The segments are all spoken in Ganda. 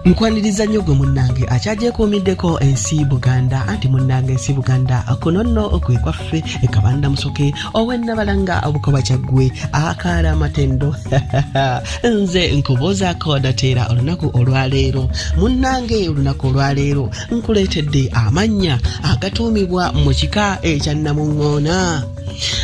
Nkwaniriza nnyo gwe munnange akyagyekuumiddeko ensi Buganda anti munnange ensi Buganda kuno nno okwe kwaffe ekabanda musoke ow'ennabalanga obukoba kyaggwe akaala amatendo nze nkubuuzaako dateera olunaku olwaleero munnange olunaku olwaleero nkuleetedde amannya agatuumibwa mu kika ekya Namuŋŋoona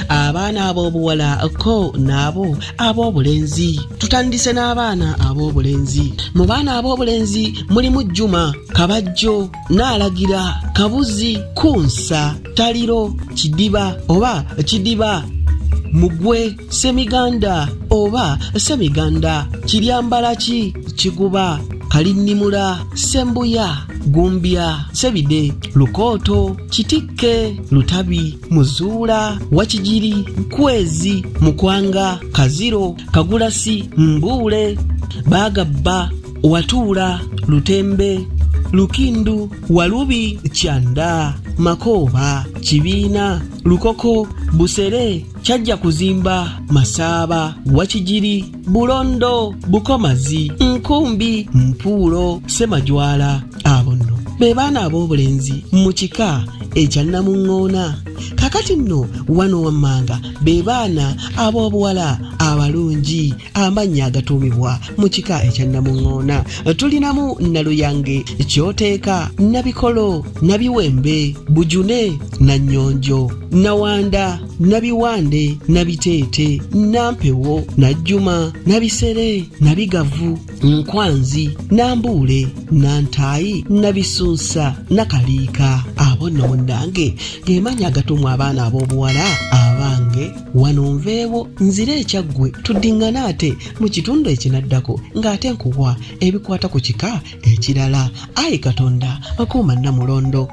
abaana ab'obuwala ko n'abo ab'obulenzi. Tutandise n'abaana ab'obulenzi. Mu baana ab'obulenzi mulimu Juma, Kabajjo, Naalagira, Kabuzi, Kunsa, Taliro, Kidiba oba Kidiba, Mugwe, Semiganda oba Semiganda, Kiryambalaki, Kiguba, Kalinnimula, Sembuya, Gumbya, Sebide, Lukooto, Kitikke, Lutabi, Muzuula, Wakijiri, Kwezi, Mukwanga, Kaziro, Kagulasi, Mbuule, Baagabba, Watuula, Lutembe, Lukindu, Walubi, Kyanda, Makooba, Kibiina, Lukoko, Busere, Kyajja Kuzimba, Masaaba, Wakijiri, Bulondo, Bukomazi, Nkumbi, Mpuulo, Semajwala. Abo nno be baana ab'obulenzi mu kika ekya Namuŋŋoona. Kakati nno wano wammanga be baana ab'obuwala abalungi amannya agatuumibwa mu kika ekya Namuŋŋoona. Tulinamu Naluyange, Kyoteeka, Nabikolo, Nabiwembe, Bujune, Nannyonjo, Nawanda, Nabiwande, Nabiteete, Nampewo, Najjuma, Nabisere, Nabigavu, Nkwanzi, Nambuule, Nantaayi, Nabisunsa, Nakaliika. Abo nno munnange ge mannya agatumwa abaana ab'obuwala abange. Wano nveewo nzire ekyaggwe tuddiŋŋana ate mu kitundu ekinaddako ng'ate nkuwa ebikwata ku kika ekirala. Ayi Katonda akuuma Namulondo.